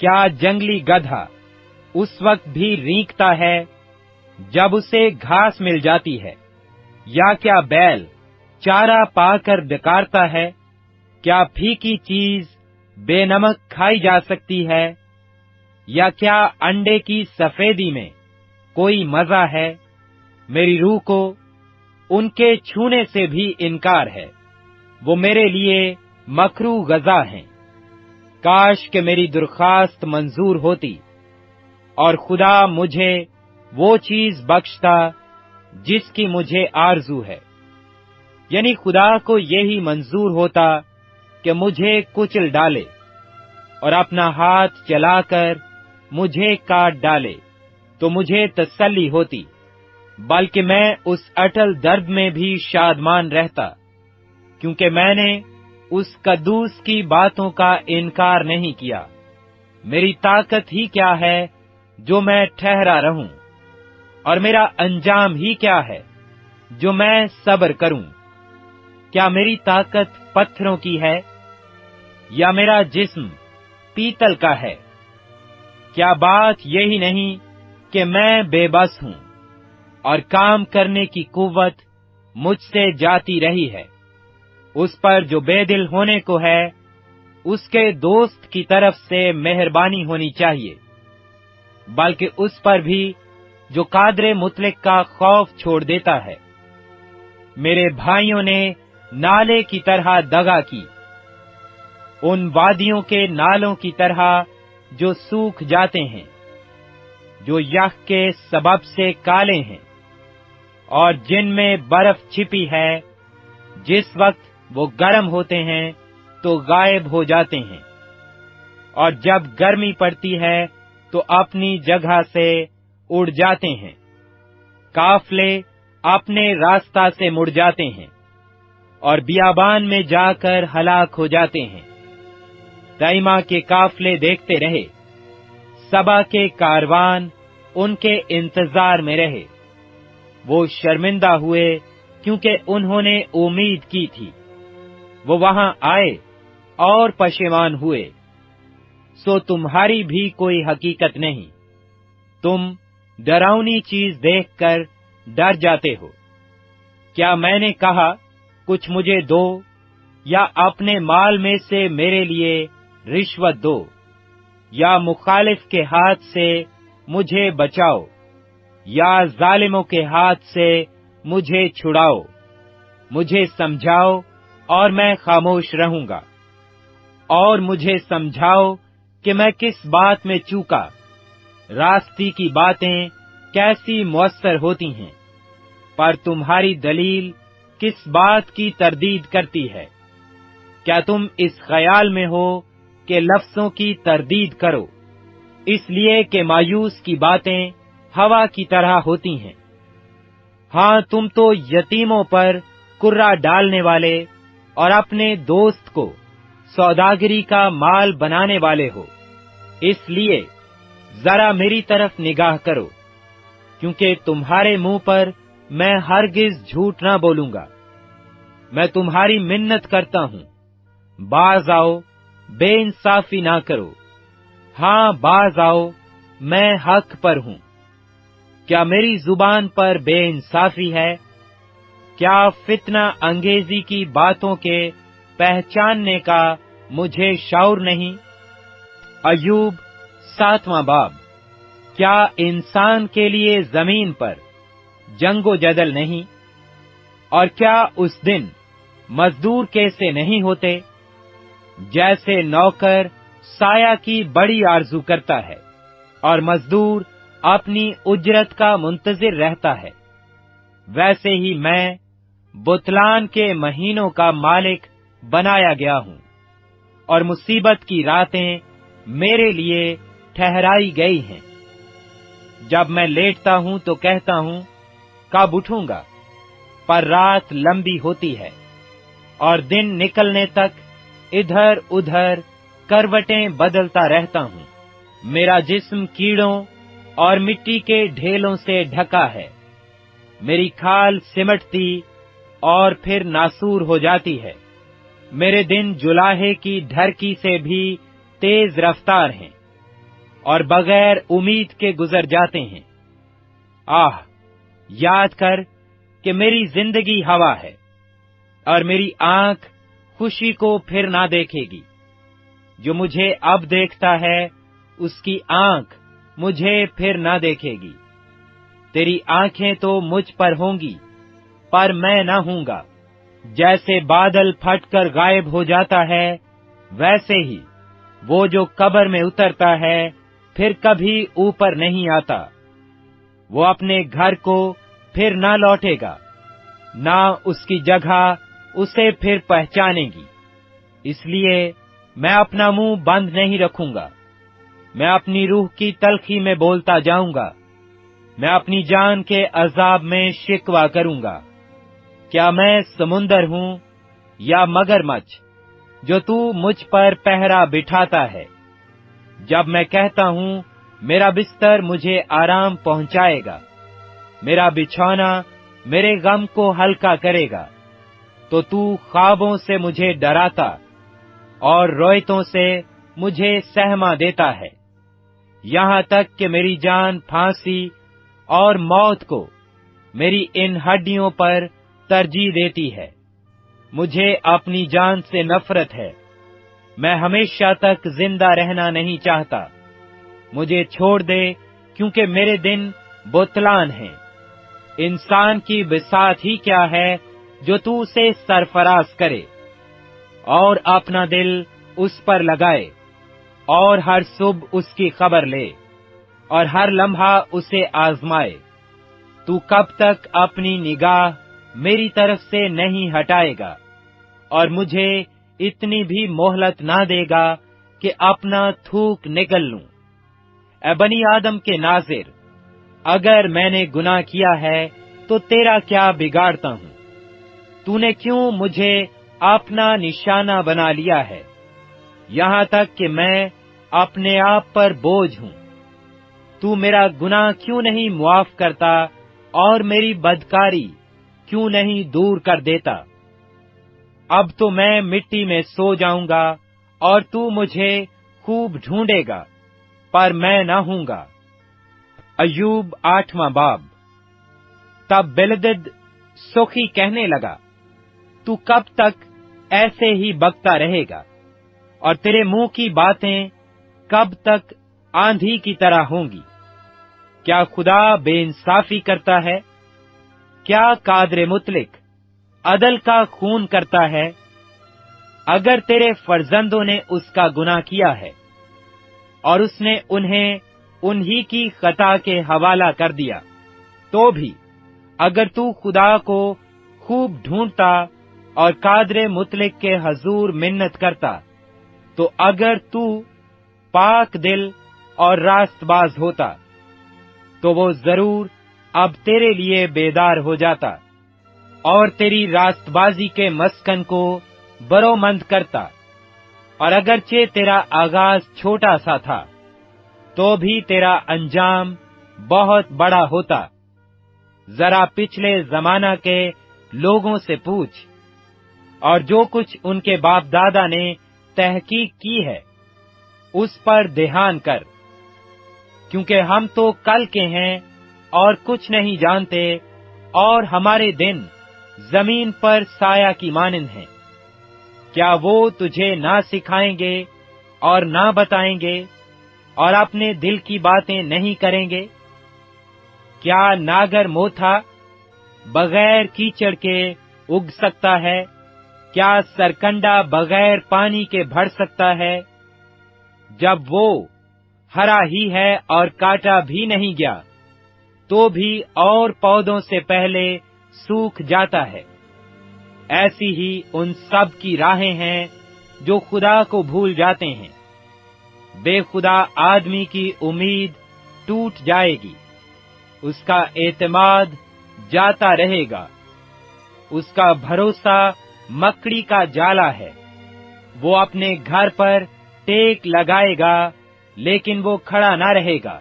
کیا جنگلی گدھا اس وقت بھی رینکتا ہے جب اسے گھاس مل جاتی ہے؟ یا کیا بیل چارہ پا کر ڈکارتا ہے؟ کیا پھیکی چیز بے نمک کھائی جا سکتی ہے؟ یا کیا انڈے کی سفیدی میں کوئی مزہ ہے؟ میری روح کو ان کے چھونے سے بھی انکار ہے، وہ میرے لیے مکروہ غذا ہیں۔ کاش کہ میری درخواست منظور ہوتی اور خدا مجھے وہ چیز بخشتا جس کی مجھے آرزو ہے، یعنی خدا کو یہی منظور ہوتا کہ مجھے کچل ڈالے اور اپنا ہاتھ چلا کر مجھے کاٹ ڈالے، تو مجھے تسلی ہوتی، بلکہ میں اس اٹل درد میں بھی شادمان رہتا، کیونکہ میں نے اس قدوس کی باتوں کا انکار نہیں کیا۔ میری طاقت ہی کیا ہے جو میں ٹھہرا رہوں، اور میرا انجام ہی کیا ہے جو میں صبر کروں؟ کیا میری طاقت پتھروں کی ہے یا میرا جسم پیتل کا ہے؟ کیا بات یہی نہیں کہ میں بے بس ہوں اور کام کرنے کی قوت مجھ سے جاتی رہی ہے؟ اس پر جو بے دل ہونے کو ہے اس کے دوست کی طرف سے مہربانی ہونی چاہیے، بلکہ اس پر بھی جو قادر مطلق کا خوف چھوڑ دیتا ہے۔ میرے بھائیوں نے نالے کی طرح دغا کی، ان وادیوں کے نالوں کی طرح جو سوکھ جاتے ہیں، جو یخ کے سبب سے کالے ہیں اور جن میں برف چھپی ہے، جس وقت وہ گرم ہوتے ہیں تو غائب ہو جاتے ہیں، اور جب گرمی پڑتی ہے تو اپنی جگہ سے اڑ جاتے ہیں۔ قافلے اپنے راستہ سے مڑ جاتے ہیں اور بیابان میں جا کر ہلاک ہو جاتے ہیں۔ تیمہ کے قافلے دیکھتے رہے، سبا کے کاروان ان کے انتظار میں رہے، وہ شرمندہ ہوئے کیونکہ انہوں نے امید کی تھی، وہ وہاں آئے اور پشیمان ہوئے۔ سو تمہاری بھی کوئی حقیقت نہیں، تم ڈراؤنی چیز دیکھ کر ڈر جاتے ہو۔ کیا میں نے کہا کچھ مجھے دو، یا اپنے مال میں سے میرے لیے رشوت دو، یا مخالف کے ہاتھ سے مجھے بچاؤ، یا ظالموں کے ہاتھ سے مجھے چھڑاؤ؟ مجھے سمجھاؤ اور میں خاموش رہوں گا، اور مجھے سمجھاؤ کہ میں کس بات میں چوکا۔ راستی کی باتیں کیسی مؤثر ہوتی ہیں، پر تمہاری دلیل کس بات کی تردید کرتی ہے؟ کیا تم اس خیال میں ہو کہ لفظوں کی تردید کرو، اس لیے کہ مایوس کی باتیں ہوا کی طرح ہوتی ہیں؟ ہاں، تم تو یتیموں پر کرہ ڈالنے والے اور اپنے دوست کو سوداگری کا مال بنانے والے ہو۔ اس لیے ذرا میری طرف نگاہ کرو، کیونکہ تمہارے منہ پر میں ہرگز جھوٹ نہ بولوں گا۔ میں تمہاری منت کرتا ہوں، باز آؤ، بے انصافی نہ کرو۔ ہاں، باز آؤ، میں حق پر ہوں۔ کیا میری زبان پر بے انصافی ہے؟ کیا فتنہ انگیزی کی باتوں کے پہچاننے کا مجھے شعور نہیں؟ ایوب 7واں باب۔ کیا انسان کے لیے زمین پر جنگ و جدل نہیں؟ اور کیا اس دن مزدور کیسے نہیں ہوتے؟ جیسے نوکر سایہ کی بڑی آرزو کرتا ہے اور مزدور اپنی اجرت کا منتظر رہتا ہے، ویسے ہی میں بطلان کے مہینوں کا مالک بنایا گیا ہوں، اور مصیبت کی راتیں میرے لیے ٹھہرائی گئی ہیں۔ جب میں لیٹتا ہوں تو کہتا ہوں کب اٹھوں گا، پر رات لمبی ہوتی ہے اور دن نکلنے تک ادھر ادھر کروٹیں بدلتا رہتا ہوں۔ میرا جسم کیڑوں اور مٹی کے ڈھیلوں سے ڈھکا ہے، میری کھال سمٹتی اور پھر ناسور ہو جاتی ہے۔ میرے دن جلاہے کی ڈھرکی سے بھی تیز رفتار ہیں، اور بغیر امید کے گزر جاتے ہیں۔ آہ، یاد کر کہ میری زندگی ہوا ہے، اور میری آنکھ خوشی کو پھر نہ دیکھے گی۔ جو مجھے اب دیکھتا ہے اس کی آنکھ مجھے پھر نہ دیکھے گی۔ تیری آنکھیں تو مجھ پر ہوں گی، پر میں نہ ہوں گا۔ جیسے بادل پھٹ کر غائب ہو جاتا ہے، ویسے ہی وہ جو قبر میں اترتا ہے پھر کبھی اوپر نہیں آتا۔ وہ اپنے گھر کو پھر نہ لوٹے گا، نہ اس کی جگہ اسے پھر پہچانے گی۔ اس لیے میں اپنا منہ بند نہیں رکھوں گا، میں اپنی روح کی تلخی میں بولتا جاؤں گا۔ میں اپنی جان کے عذاب میں شکوہ کروں گا۔ کیا میں سمندر ہوں یا مگرمچھ جو تو مجھ پر پہرا بٹھاتا ہے؟ جب میں کہتا ہوں میرا بستر مجھے آرام پہنچائے گا، میرا بچھونا میرے غم کو ہلکا کرے گا، تو خوابوں سے مجھے ڈراتا اور رویتوں سے مجھے سہما دیتا ہے، یہاں تک کہ میری جان پھانسی اور موت کو میری ان ہڈیوں پر ترجیح دیتی ہے۔ مجھے اپنی جان سے نفرت ہے، میں ہمیشہ تک زندہ رہنا نہیں چاہتا۔ مجھے چھوڑ دے، کیونکہ میرے دن بتلان ہیں۔ انسان کی بساط ہی کیا ہے جو تو اسے سرفراز کرے، اور اپنا دل اس پر لگائے، اور ہر صبح اس کی خبر لے، اور ہر لمحہ اسے آزمائے۔ تو کب تک اپنی نگاہ میری طرف سے نہیں ہٹائے گا، اور مجھے اتنی بھی مہلت نہ دے گا کہ اپنا تھوک نگل لوں۔ اے بنی آدم کے ناظر، اگر میں نے گناہ کیا ہے تو تیرا کیا بگاڑتا ہوں؟ تو نے کیوں مجھے اپنا نشانہ بنا لیا ہے، یہاں تک کہ میں اپنے آپ پر بوجھ ہوں؟ تو میرا گناہ کیوں نہیں معاف کرتا اور میری بدکاری کیوں نہیں دور کر دیتا؟ اب تو میں مٹی میں سو جاؤں گا اور تو مجھے خوب ڈھونڈے گا، پر میں نہ ہوں گا۔ ایوب 8واں باب۔ تب بلدد سخی کہنے لگا، تو کب تک ایسے ہی بکتا رہے گا، اور تیرے منہ کی باتیں کب تک آندھی کی طرح ہوں گی؟ کیا خدا بے انصافی کرتا ہے؟ کیا قادر مطلق عدل کا خون کرتا ہے؟ اگر تیرے فرزندوں نے اس کا گناہ کیا ہے اور اس نے انہیں انہی کی خطا کے حوالہ کر دیا، تو بھی اگر تو خدا کو خوب ڈھونڈتا اور قادر مطلق کے حضور منت کرتا، تو اگر تو پاک دل اور راست باز ہوتا تو وہ ضرور اب تیرے لیے بیدار ہو جاتا اور تیری راست بازی کے مسکن کو برومند کرتا۔ اور اگرچہ تیرا آغاز چھوٹا سا تھا تو بھی تیرا انجام بہت بڑا ہوتا۔ ذرا پچھلے زمانہ کے لوگوں سے پوچھ، اور جو کچھ ان کے باپ دادا نے تحقیق کی ہے اس پر دھیان کر، کیونکہ ہم تو کل کے ہیں اور کچھ نہیں جانتے، اور ہمارے دن زمین پر سایہ کی مانند ہیں۔ کیا وہ تجھے نہ سکھائیں گے اور نہ بتائیں گے، اور اپنے دل کی باتیں نہیں کریں گے؟ کیا ناگر موتھا بغیر کیچڑ کے اگ سکتا ہے؟ کیا سرکنڈا بغیر پانی کے بڑھ سکتا ہے؟ جب وہ ہرا ہی ہے اور کاٹا بھی نہیں گیا، تو بھی اور پودوں سے پہلے سوکھ جاتا ہے۔ ایسی ہی ان سب کی راہیں ہیں جو خدا کو بھول جاتے ہیں۔ بے خدا آدمی کی امید ٹوٹ جائے گی، اس کا اعتماد جاتا رہے گا، اس کا بھروسہ مکڑی کا جالا ہے۔ وہ اپنے گھر پر ٹیک لگائے گا لیکن وہ کھڑا نہ رہے گا،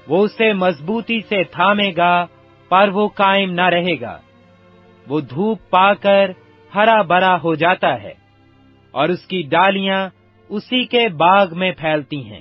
وہ اسے مضبوطی سے تھامے گا پر وہ قائم نہ رہے گا۔ وہ دھوپ پا کر ہرا بھرا ہو جاتا ہے اور اس کی ڈالیاں اسی کے باغ میں پھیلتی ہیں۔